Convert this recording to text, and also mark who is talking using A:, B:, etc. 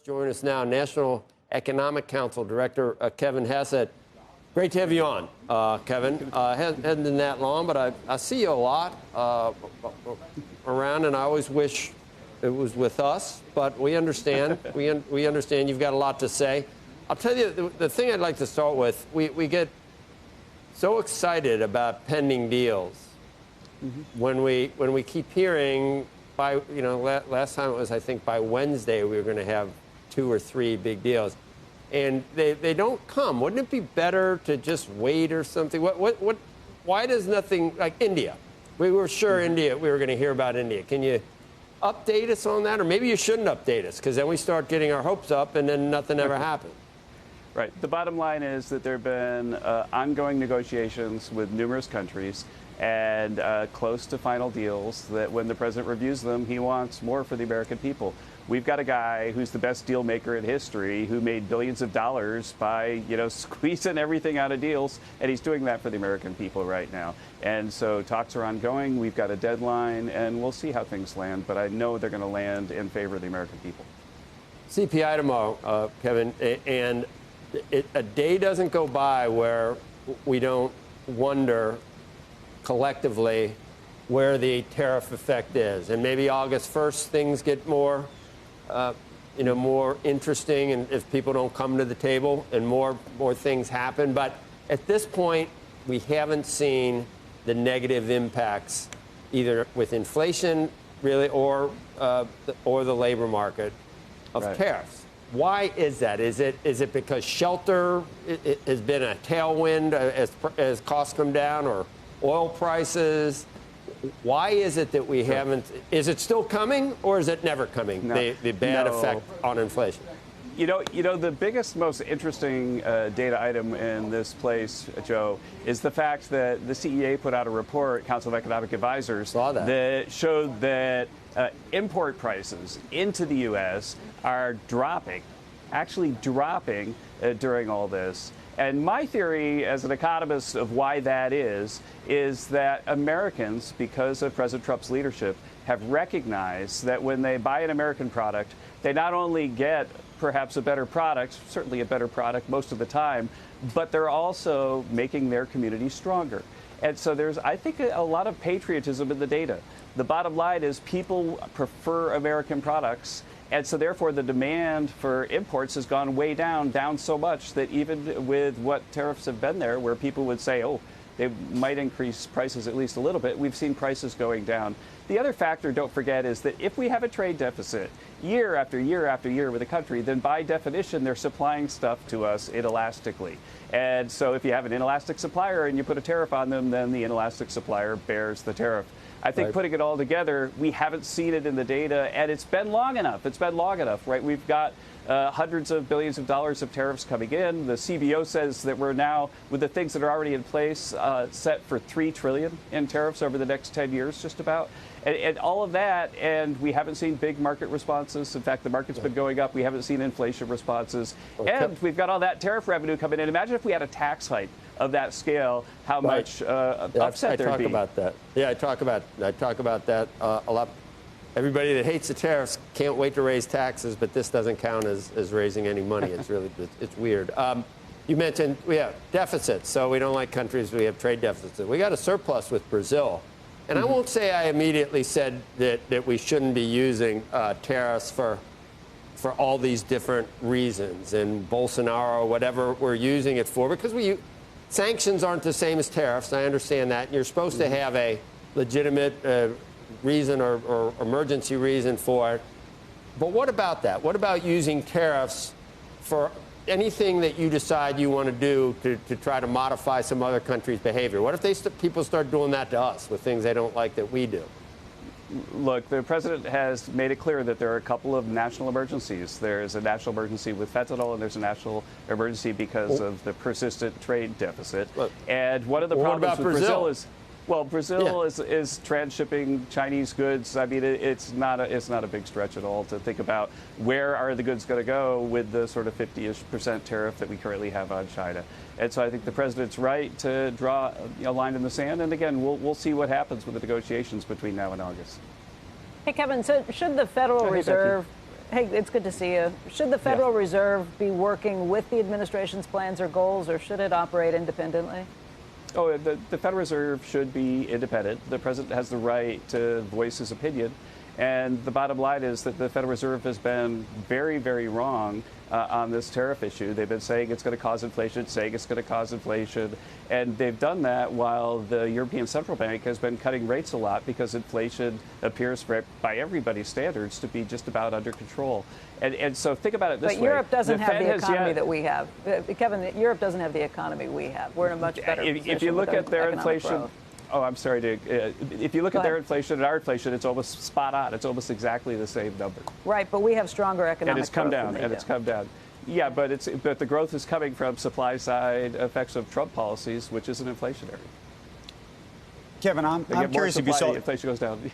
A: Join us now, National Economic Council Director Hassett. Great to have you on, Kevin. Hasn't been that long, but I see you a lot around, and I always wish it was with us, but we understand. we understand you've got a lot to say. I'll tell you, the thing I'd like to start with, we get so excited about pending deals when we keep hearing by, last time it was, I think, by Wednesday we were going to have 2 or 3 big deals. And they don't come. Wouldn't it be better to just wait or something? Why does nothing, like India? We were sure India, we were going to hear about India. Can you update us on that? Or maybe you shouldn't update us, because then we start getting our hopes up and then nothing ever happens.
B: Right. The bottom line is that there have been ongoing negotiations with numerous countries and close to final deals that when the president reviews them, he wants more for the American people. We've got a guy who's the best deal maker in history, who made billions of dollars by, squeezing everything out of deals, and he's doing that for the American people right now. And so talks are ongoing. We've got a deadline, and we'll see how things land, but I know they're going to land in favor of the American people.
A: CPI tomorrow, Kevin, and a day doesn't go by where we don't wonder collectively where the tariff effect is. And maybe August 1st things get more more interesting, and if people don't come to the table and more things happen. But at this point, we haven't seen the negative impacts either with inflation really or the labor market of tariffs. Why is that? Is it because shelter has been a tailwind as costs come down, or oil prices? Why is it that we haven't? Is it still coming, or is it never coming? No. The bad effect on inflation.
B: The biggest, most interesting data item in this place, Joe, is the fact that the CEA put out a report, Council of Economic Advisors, that showed that import prices into the U.S. are dropping, actually dropping during all this. And my theory as an economist of why that is that Americans, because of President Trump's leadership, have recognized that when they buy an American product, they not only get perhaps a better product, certainly a better product most of the time, but they're also making their community stronger. And so there's, I think, a lot of patriotism in the data. The bottom line is people prefer American products. And so, therefore, the demand for imports has gone way down so much that even with what tariffs have been there, where people would say, oh, they might increase prices at least a little bit, we've seen prices going down. The other factor, don't forget, is that if we have a trade deficit year after year after year with a country, then by definition, they're supplying stuff to us inelastically. And so if you have an inelastic supplier and you put a tariff on them, then the inelastic supplier bears the tariff. I think putting it all together, we haven't seen it in the data, and it's been long enough. It's been long enough, right? We've got hundreds of billions of dollars of tariffs coming in. The CBO says that we're now, with the things that are already in place, set for $3 trillion in tariffs over the next 10 years, just about. And all of that, and we haven't seen big market responses. In fact, the market's been going up. We haven't seen inflation responses. And we've got all that tariff revenue coming in. Imagine if we had a tax hike of that scale, how much upset there'd be.
A: I talk about that. Yeah, I talk about that a lot. Everybody that hates the tariffs can't wait to raise taxes, but this doesn't count as raising any money. It's really, it's weird. You mentioned we have deficits, so we don't like countries we have trade deficits. We got a surplus with Brazil. And I won't say I immediately said that we shouldn't be using tariffs for all these different reasons, and Bolsonaro, whatever we're using it for, because sanctions aren't the same as tariffs. I understand that. You're supposed to have a legitimate reason or emergency reason for it. But what about that? What about using tariffs for anything that you decide you want to do to try to modify some other country's behavior? What if people start doing that to us with things they don't like that we do?
B: Look, the president has made it clear that there are a couple of national emergencies. There's a national emergency with fentanyl, and there's a national emergency because of the persistent trade deficit. And one of the problems with Brazil is, well, Brazil is transshipping Chinese goods. I mean, it's not a big stretch at all to think about where are the goods going to go with the sort of 50-ish% tariff that we currently have on China. And so I think the president's right to draw a line in the sand. And again, we'll see what happens with the negotiations between now and August.
C: Hey, Kevin, so should the Federal Reserve Hey, it's good to see you. Should the Federal Reserve be working with the administration's plans or goals, or should it operate independently?
B: Oh, the Federal Reserve should be independent. The president has the right to voice his opinion. And the bottom line is that the Federal Reserve has been very, very wrong on this tariff issue. They've been saying it's going to cause inflation, saying it's going to cause inflation. And they've done that while the European Central Bank has been cutting rates a lot because inflation appears, by everybody's standards, to be just about under control. And so think about it this way.
C: But Europe doesn't have the economy that we have. Kevin, Europe doesn't have the economy we have. We're in a much better position.
B: If you look at their inflation.
C: Growth.
B: Oh, I'm sorry, Dick. If you look at their inflation and our inflation, it's almost spot on. It's almost exactly the same number.
C: Right, but we have stronger economic growth.
B: And it's come down. And it's come down. Yeah, but the growth is coming from supply side effects of Trump policies, which isn't inflationary.
D: Kevin, I'm curious if you saw
B: inflation goes down.